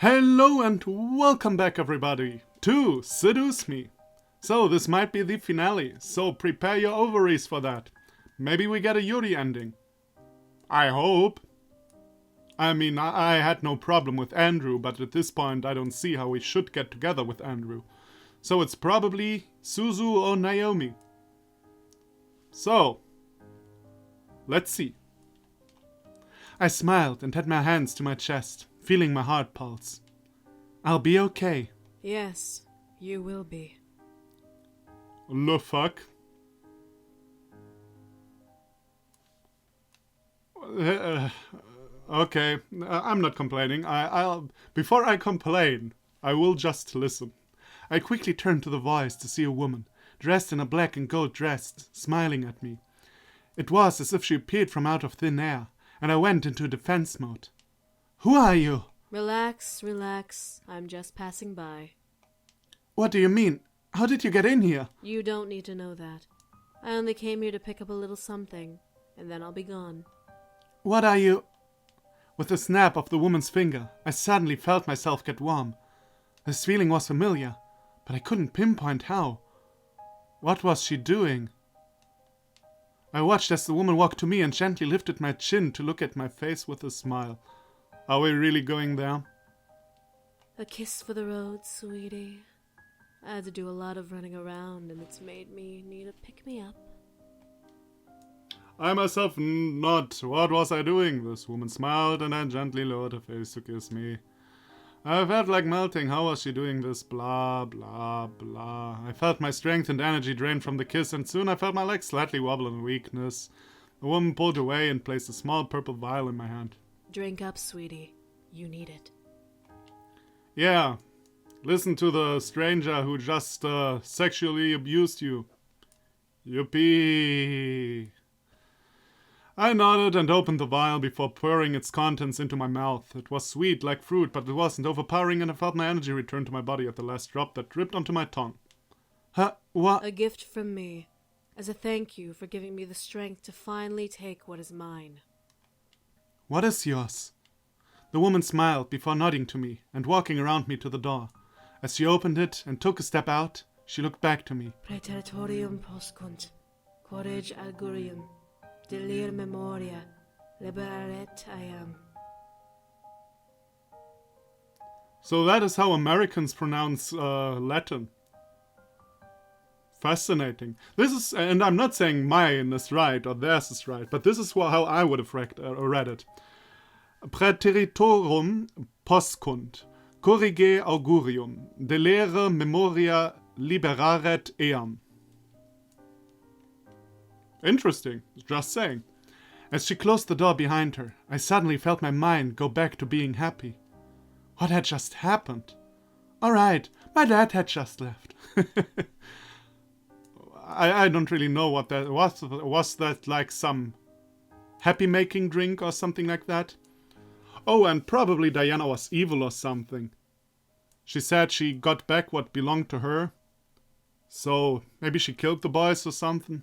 Hello and welcome back everybody to Seduce Me. So this might be the finale, so prepare your ovaries for that. Maybe we get a Yuri ending. I hope. I mean, I had no problem with Andrew, but at this point I don't see how we should get together with Andrew. So it's probably Suzu or Naomi. So, let's see. I smiled and had my hands to my chest, feeling my heart pulse. I'll be okay. Yes, you will be. The fuck? Okay, I'm not complaining. I'll before I complain, I will just listen. I quickly turned to the voice to see a woman, dressed in a black and gold dress, smiling at me. It was as if she appeared from out of thin air, and I went into defense mode. Who are you? Relax, relax. I'm just passing by. What do you mean? How did you get in here? You don't need to know that. I only came here to pick up a little something, and then I'll be gone. What are you? With a snap of the woman's finger, I suddenly felt myself get warm. This feeling was familiar, but I couldn't pinpoint how. What was she doing? I watched as the woman walked to me and gently lifted my chin to look at my face with a smile. Are we really going there? A kiss for the road, sweetie. I had to do a lot of running around, and it's made me need a pick-me-up. I myself not. What was I doing? This woman smiled and then gently lowered her face to kiss me. I felt like melting. How was she doing this? Blah, blah, blah. I felt my strength and energy drain from the kiss, and soon I felt my legs slightly wobble in weakness. The woman pulled away and placed a small purple vial in my hand. Drink up, sweetie. You need it. Yeah. Listen to the stranger who just sexually abused you. Yippee. I nodded and opened the vial before pouring its contents into my mouth. It was sweet like fruit, but it wasn't overpowering, and I felt my energy return to my body at the last drop that dripped onto my tongue. Huh? What? A gift from me, as a thank you for giving me the strength to finally take what is mine. What is yours? The woman smiled before nodding to me and walking around me to the door. As she opened it and took a step out, she looked back to me. Praetorium poscunt, correge augurium, delir memoria, liberaret I am. So that is how Americans pronounce Latin. Fascinating. This is, and I'm not saying mine is right or theirs is right, but this is how I would have read it. Praetorium poscunt, corrige augurium, delere memoria liberaret eam. Interesting, just saying. As she closed the door behind her, I suddenly felt my mind go back to being happy. What had just happened? Alright, my dad had just left. I don't really know what that was. Was that like some happy-making drink or something like that? Oh, and probably Diana was evil or something. She said she got back what belonged to her. So maybe she killed the boys or something.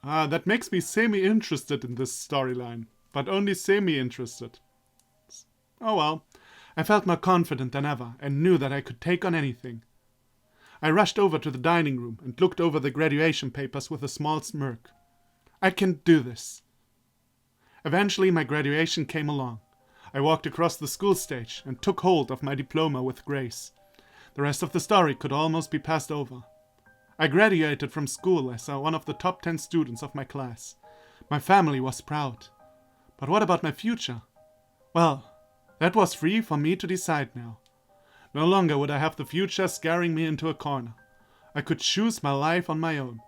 That makes me semi-interested in this storyline, but only semi-interested. Oh well, I felt more confident than ever and knew that I could take on anything. I rushed over to the dining room and looked over the graduation papers with a small smirk. I can do this. Eventually my graduation came along. I walked across the school stage and took hold of my diploma with grace. The rest of the story could almost be passed over. I graduated from school as one of the top 10 students of my class. My family was proud. But what about my future? Well, that was free for me to decide now. No longer would I have the future scaring me into a corner. I could choose my life on my own.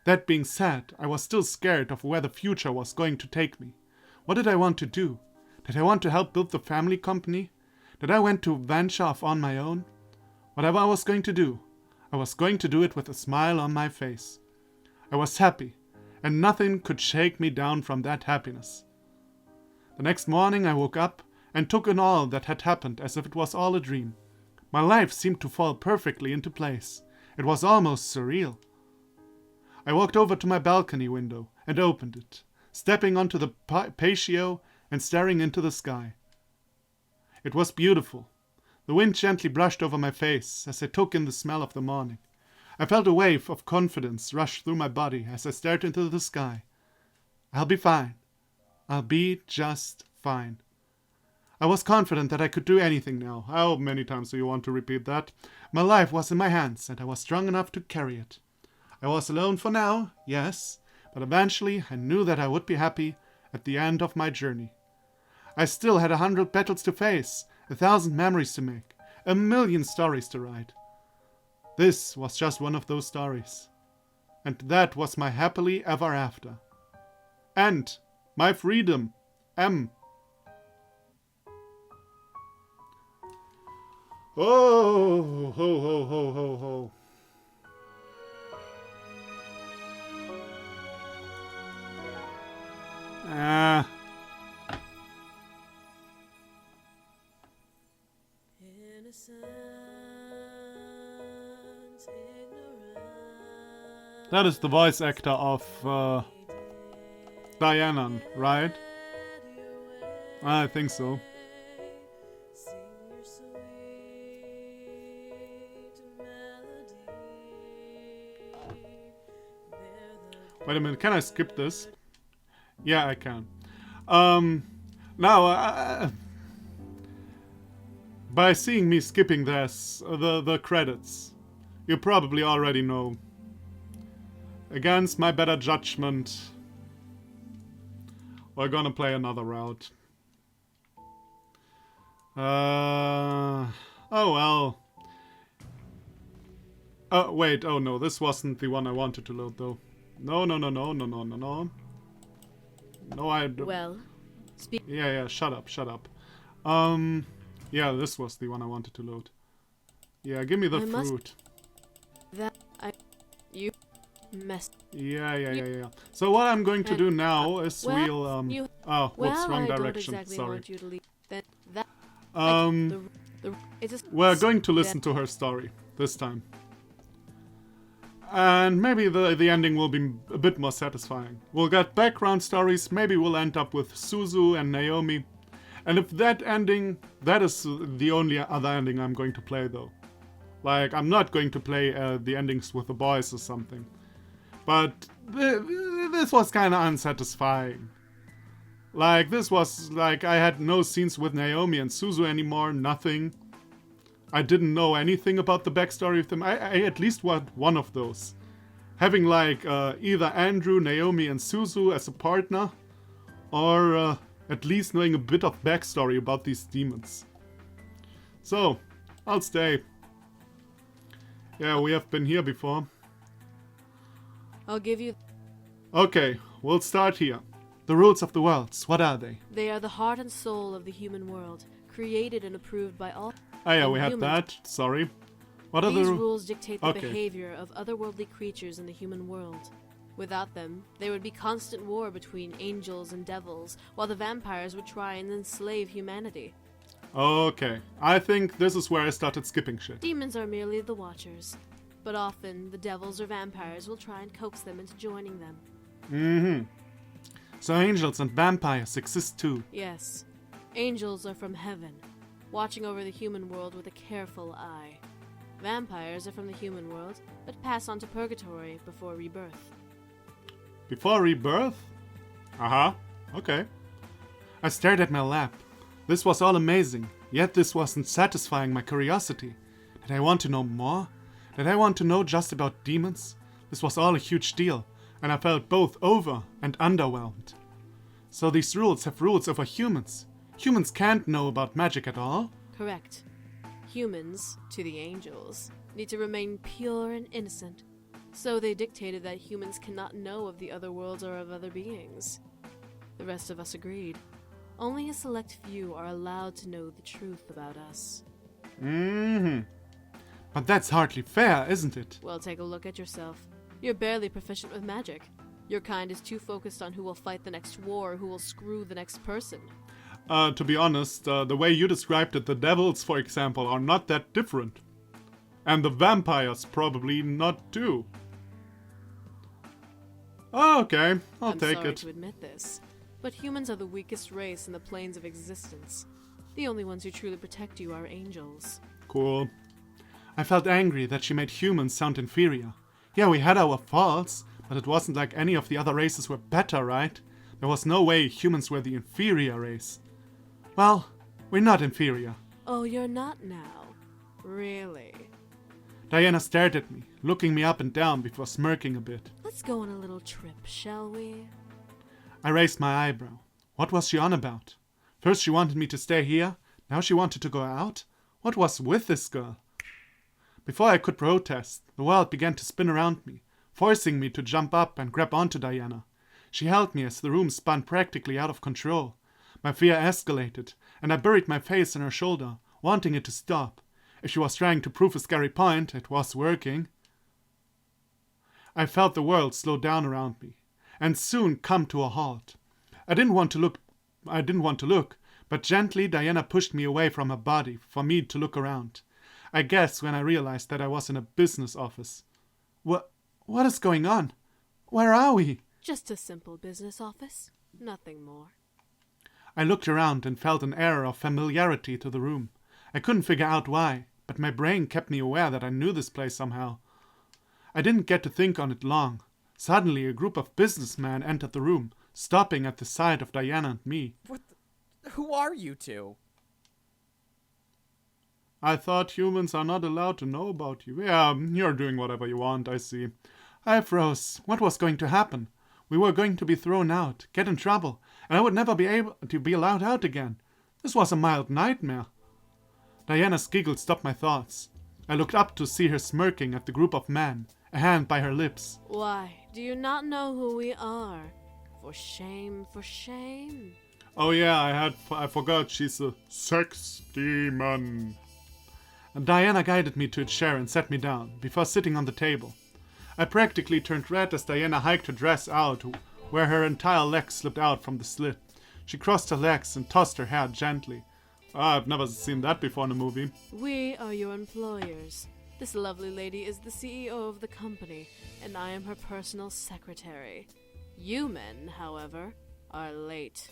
That being said, I was still scared of where the future was going to take me. What did I want to do? Did I want to help build the family company? Did I want to venture off on my own? Whatever I was going to do, I was going to do it with a smile on my face. I was happy, and nothing could shake me down from that happiness. The next morning I woke up and took in all that had happened as if it was all a dream. My life seemed to fall perfectly into place. It was almost surreal. I walked over to my balcony window and opened it, stepping onto the patio and staring into the sky. It was beautiful. The wind gently brushed over my face as I took in the smell of the morning. I felt a wave of confidence rush through my body as I stared into the sky. I'll be fine. I'll be just fine. I was confident that I could do anything now. How many times do you want to repeat that? My life was in my hands, and I was strong enough to carry it. I was alone for now, yes, but eventually I knew that I would be happy at the end of my journey. I still had 100 battles to face, 1,000 memories to make, 1,000,000 stories to write. This was just one of those stories. And that was my happily ever after. And my freedom. Oh, ho, ho, ho, ho, ho. That is the voice actor of Diana, right? I think so. Wait a minute, can I skip this? Yeah, I can. Now, by seeing me skipping this, the credits, you probably already know. Against my better judgment, we're gonna play another route. Oh well. Oh wait, oh no, this wasn't the one I wanted to load though. No. No, Well, yeah, shut up. Yeah, this was the one I wanted to load. Yeah, give me the fruit. You mess. Yeah. So what I'm going to do now is we'll oh, whoops, wrong direction. Exactly Sorry. want you to leave. That we're going to listen to her story this time. And maybe the ending will be a bit more satisfying. We'll get background stories, maybe we'll end up with Suzu and Naomi. And if that ending, that is the only other ending I'm going to play though. Like, I'm not going to play the endings with the boys or something. But this was kind of unsatisfying. Like, this was like I had no scenes with Naomi and Suzu anymore, nothing. I didn't know anything about the backstory of them. I at least want one of those. Having like either Andrew, Naomi and Suzu as a partner, or at least knowing a bit of backstory about these demons. So, I'll stay. Yeah, we have been here before. I'll give you. Okay, we'll start here. The rules of the worlds, what are they? They are the heart and soul of the human world, created and approved by all. Oh yeah, we have that. Sorry. What are These the rules dictate the behavior of otherworldly creatures in the human world. Without them, there would be constant war between angels and devils, while the vampires would try and enslave humanity. Okay, I think this is where I started skipping shit. Demons are merely the watchers, but often the devils or vampires will try and coax them into joining them. Mm-hmm. So angels and vampires exist too? Yes. Angels are from heaven, watching over the human world with a careful eye. Vampires are from the human world, but pass on to purgatory before rebirth. Before rebirth? Uh-huh. Okay. I stared at my lap. This was all amazing, yet this wasn't satisfying my curiosity. Did I want to know more? Did I want to know just about demons? This was all a huge deal, and I felt both over and underwhelmed. So these rules have rules over humans. Humans can't know about magic at all? Correct. Humans, to the angels, need to remain pure and innocent. So they dictated that humans cannot know of the other worlds or of other beings. The rest of us agreed. Only a select few are allowed to know the truth about us. Mm-hmm. But that's hardly fair, isn't it? Well, take a look at yourself. You're barely proficient with magic. Your kind is too focused on who will fight the next war or who will screw the next person. To be honest, the way you described it, the devils, for example, are not that different. And the vampires probably not too. Oh, okay, I'll take it. I'm sorry to admit this, but humans are the weakest race in the planes of existence. The only ones who truly protect you are angels. Cool. I felt angry that she made humans sound inferior. Yeah, we had our faults, but it wasn't like any of the other races were better, right? There was no way humans were the inferior race. Well, we're not inferior. Oh, you're not now? Really? Diana stared at me, looking me up and down before smirking a bit. Let's go on a little trip, shall we? I raised my eyebrow. What was she on about? First she wanted me to stay here, now she wanted to go out? What was with this girl? Before I could protest, the world began to spin around me, forcing me to jump up and grab onto Diana. She held me as the room spun practically out of control. My fear escalated, and I buried my face in her shoulder, wanting it to stop. If she was trying to prove a scary point, it was working. I felt the world slow down around me, and soon come to a halt. I didn't want to look, but gently Diana pushed me away from her body for me to look around. I guess when I realized that I was in a business office. What is going on? Where are we? Just a simple business office. Nothing more. I looked around and felt an air of familiarity to the room. I couldn't figure out why, but my brain kept me aware that I knew this place somehow. I didn't get to think on it long. Suddenly a group of businessmen entered the room, stopping at the sight of Diana and me. Who are you two? I thought humans are not allowed to know about you. Yeah, you're doing whatever you want, I see. I froze. What was going to happen? We were going to be thrown out, get in trouble, and I would never be able to be allowed out again. This was a mild nightmare. Diana's giggle stopped my thoughts. I looked up to see her smirking at the group of men, a hand by her lips. Why, do you not know who we are? For shame, for shame. Oh yeah, I forgot she's a sex demon. And Diana guided me to a chair and sat me down, before sitting on the table. I practically turned red as Diana hiked her dress out, where her entire legs slipped out from the slit. She crossed her legs and tossed her hair gently. I've never seen that before in a movie. We are your employers. This lovely lady is the CEO of the company, and I am her personal secretary. You men, however, are late.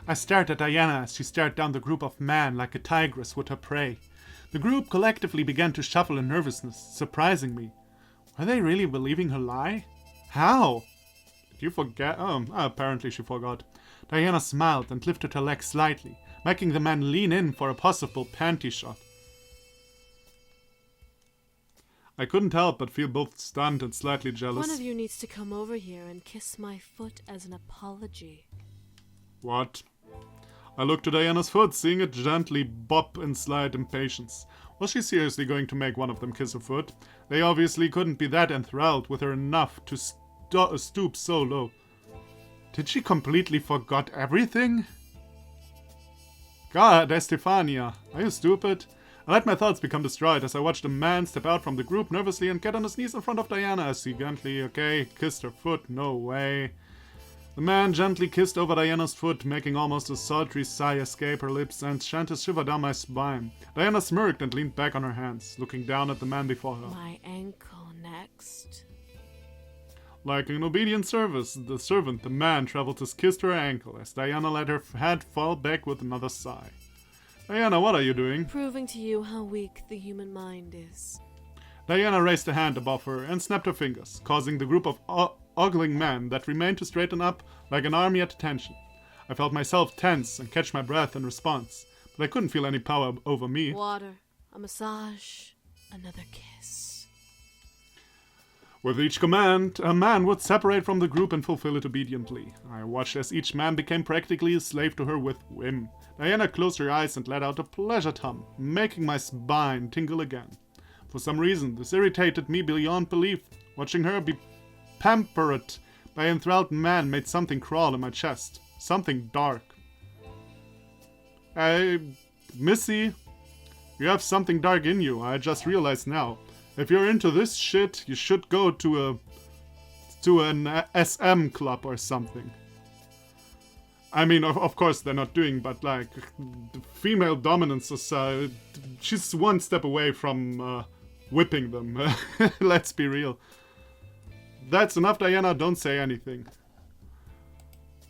I stared at Diana as she stared down the group of men like a tigress would her prey. The group collectively began to shuffle in nervousness, surprising me. Were they really believing her lie? How? Did you forget? Apparently she forgot. Diana smiled and lifted her leg slightly, making the man lean in for a possible panty shot. I couldn't help but feel both stunned and slightly jealous. One of you needs to come over here and kiss my foot as an apology. What? I looked to Diana's foot, seeing it gently bop in slight impatience. Was she seriously going to make one of them kiss her foot? They obviously couldn't be that enthralled with her enough to stoop so low. Did she completely forgot everything? God, Estefania, are you stupid? I let my thoughts become destroyed as I watched a man step out from the group nervously and get on his knees in front of Diana as he gently, kissed her foot. No way. The man gently kissed over Diana's foot, making almost a sultry sigh escape her lips and sent a shiver down my spine. Diana smirked and leaned back on her hands, looking down at the man before her. My ankle next. Like an obedient servant, the man traveled to kiss her ankle as Diana let her head fall back with another sigh. Diana, what are you doing? Proving to you how weak the human mind is. Diana raised a hand above her and snapped her fingers, causing the group of ogling men that remained to straighten up like an army at attention. I felt myself tense and catch my breath in response, but I couldn't feel any power over me. Water, a massage, another kiss. With each command, a man would separate from the group and fulfill it obediently. I watched as each man became practically a slave to her with whim. Diana closed her eyes and let out a pleasured hum, making my spine tingle again. For some reason, this irritated me beyond belief. Watching her be pampered by an enthralled man made something crawl in my chest. Something dark. Hey, Missy, you have something dark in you, I just realized now. If you're into this shit, you should go to an SM club or something. I mean, of course they're not doing, but like, female dominance is, she's one step away from whipping them. Let's be real. That's enough, Diana, don't say anything.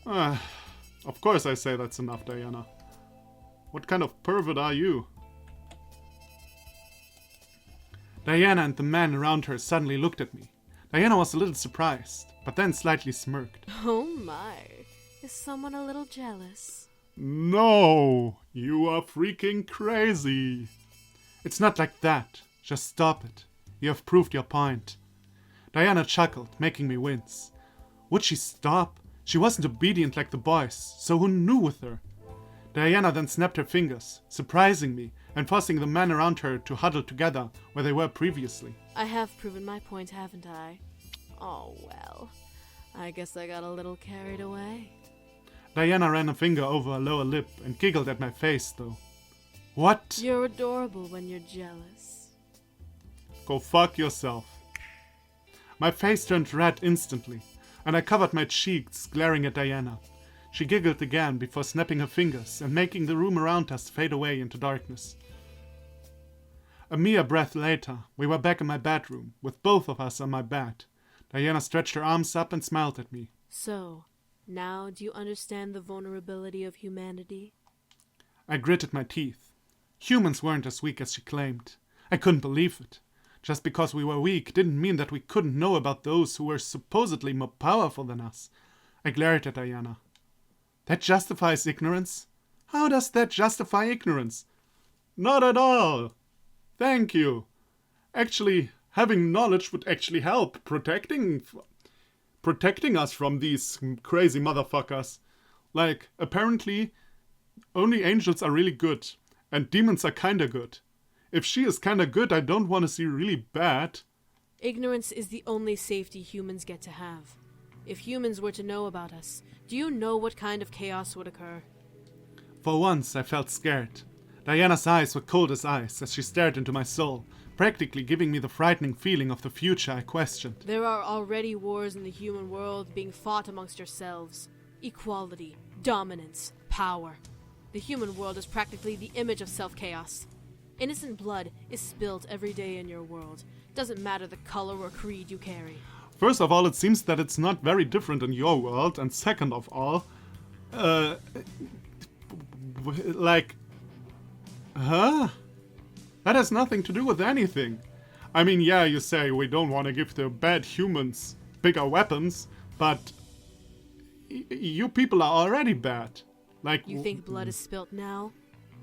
Of course I say that's enough, Diana. What kind of pervert are you? Diana and the man around her suddenly looked at me. Diana was a little surprised, but then slightly smirked. Oh my. Is someone a little jealous? No, you are freaking crazy. It's not like that. Just stop it. You have proved your point. Diana chuckled, making me wince. Would she stop? She wasn't obedient like the boys, so who knew with her? Diana then snapped her fingers, surprising me and forcing the men around her to huddle together where they were previously. I have proven my point, haven't I? Oh well. I guess I got a little carried away. Diana ran a finger over her lower lip and giggled at my face, though. What? You're adorable when you're jealous. Go fuck yourself. My face turned red instantly, and I covered my cheeks, glaring at Diana. She giggled again before snapping her fingers and making the room around us fade away into darkness. A mere breath later, we were back in my bedroom, with both of us on my bed. Diana stretched her arms up and smiled at me. So, now do you understand the vulnerability of humanity? I gritted my teeth. Humans weren't as weak as she claimed. I couldn't believe it. Just because we were weak didn't mean that we couldn't know about those who were supposedly more powerful than us. I glared at Diana. That justifies ignorance? How does that justify ignorance? Not at all. Thank you. Actually, having knowledge would actually help protecting us from these crazy motherfuckers. Like, apparently, only angels are really good, and demons are kinda good. If she is kinda good, I don't want to see really bad. Ignorance is the only safety humans get to have. If humans were to know about us, do you know what kind of chaos would occur? For once, I felt scared. Diana's eyes were cold as ice as she stared into my soul, practically giving me the frightening feeling of the future I questioned. There are already wars in the human world being fought amongst yourselves. Equality, dominance, power. The human world is practically the image of self-chaos. Innocent blood is spilled every day in your world. Doesn't matter the color or creed you carry. First of all, it seems that it's not very different in your world, and second of all, huh? That has nothing to do with anything. I mean, yeah, you say we don't want to give the bad humans bigger weapons, but you people are already bad. Like, You think blood is spilt now?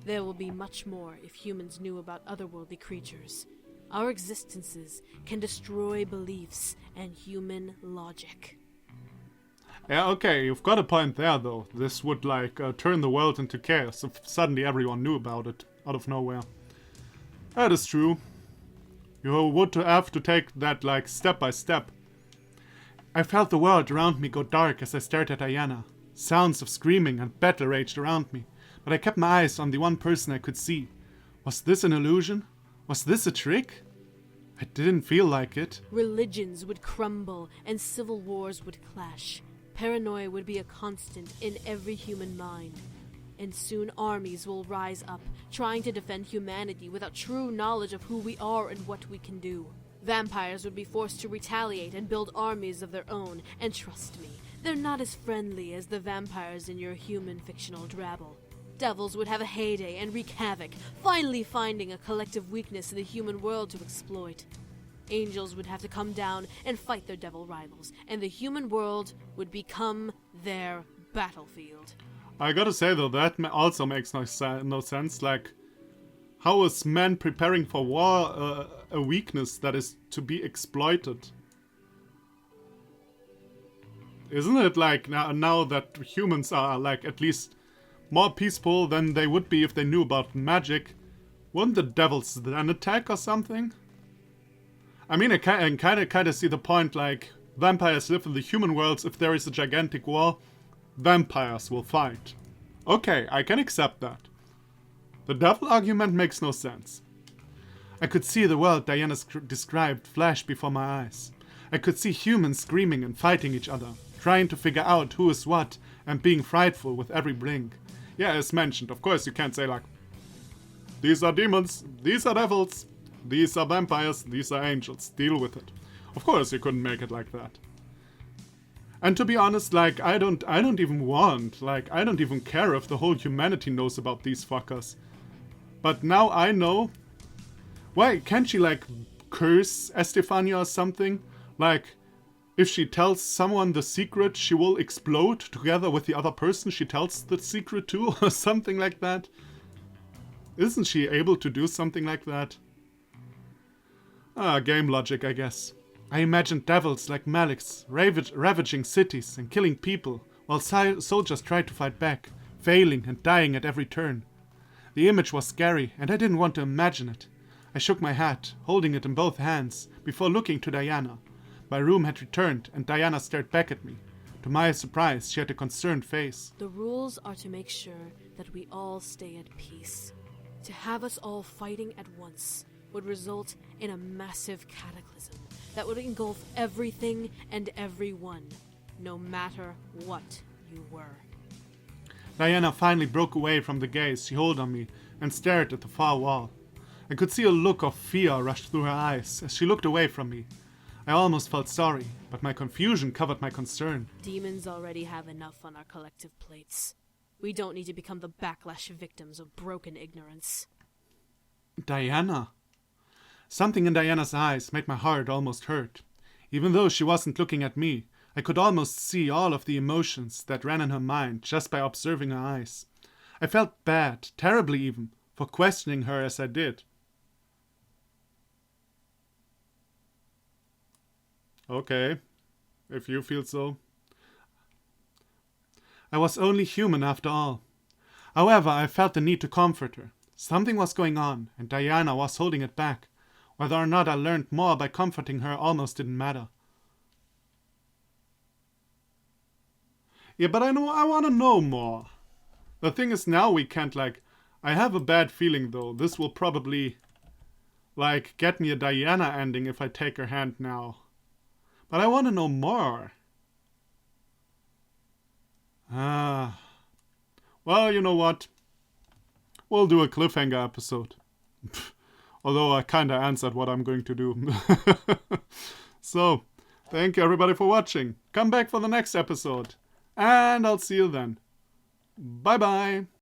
There will be much more if humans knew about otherworldly creatures. Our existences can destroy beliefs and human logic. Yeah, okay, you've got a point there, though. This would, turn the world into chaos if suddenly everyone knew about it, out of nowhere. That is true. You would have to take that, step by step. I felt the world around me go dark as I stared at Diana. Sounds of screaming and battle raged around me, but I kept my eyes on the one person I could see. Was this an illusion? Was this a trick? I didn't feel like it. Religions would crumble and civil wars would clash. Paranoia would be a constant in every human mind. And soon armies will rise up, trying to defend humanity without true knowledge of who we are and what we can do. Vampires would be forced to retaliate and build armies of their own, and trust me, they're not as friendly as the vampires in your human fictional drabble. Devils would have a heyday and wreak havoc, finally finding a collective weakness in the human world to exploit. Angels would have to come down and fight their devil rivals, and the human world would become their battlefield. I gotta say, though, that also makes no sense. How is man preparing for war a weakness that is to be exploited? Isn't it now that humans are at least more peaceful than they would be if they knew about magic? Wouldn't the devils then attack or something? I mean, I kind of see the point. Vampires live in the human worlds. If there is a gigantic war, vampires will fight. Okay, I can accept that. The devil argument makes no sense. I could see the world Diana described flash before my eyes. I could see humans screaming and fighting each other, trying to figure out who is what, and being frightful with every blink. Yeah, as mentioned, of course you can't say these are demons, these are devils, these are vampires, these are angels, deal with it. Of course you couldn't make it like that. And to be honest, like, I don't even want, like, I don't even care if the whole humanity knows about these fuckers. But now I know. Why can't she, like, curse Estefania or something? Like, if she tells someone the secret, she will explode together with the other person she tells the secret to, or something like that. Isn't she able to do something like that? Ah, game logic, I guess. I imagined devils like Maliks ravaging cities and killing people, while soldiers tried to fight back, failing and dying at every turn. The image was scary, and I didn't want to imagine it. I shook my hat, holding it in both hands, before looking to Diana. My room had returned, and Diana stared back at me. To my surprise, she had a concerned face. The rules are to make sure that we all stay at peace. To have us all fighting at once would result in a massive cataclysm that would engulf everything and everyone, no matter what you were. Diana finally broke away from the gaze she held on me and stared at the far wall. I could see a look of fear rush through her eyes as she looked away from me. I almost felt sorry, but my confusion covered my concern. Demons already have enough on our collective plates. We don't need to become the backlash victims of broken ignorance. Diana. Something in Diana's eyes made my heart almost hurt. Even though she wasn't looking at me, I could almost see all of the emotions that ran in her mind just by observing her eyes. I felt bad, terribly even, for questioning her as I did. Okay, if you feel so. I was only human after all. However, I felt the need to comfort her. Something was going on, and Diana was holding it back. Whether or not I learned more by comforting her almost didn't matter. Yeah, but I want to know more. The thing is, now we can't, like... I have a bad feeling, though. This will probably, like, get me a Diana ending if I take her hand now. But I want to know more. Well, you know what? We'll do a cliffhanger episode. Although I kinda answered what I'm going to do. So, thank you everybody for watching. Come back for the next episode. And I'll see you then. Bye bye.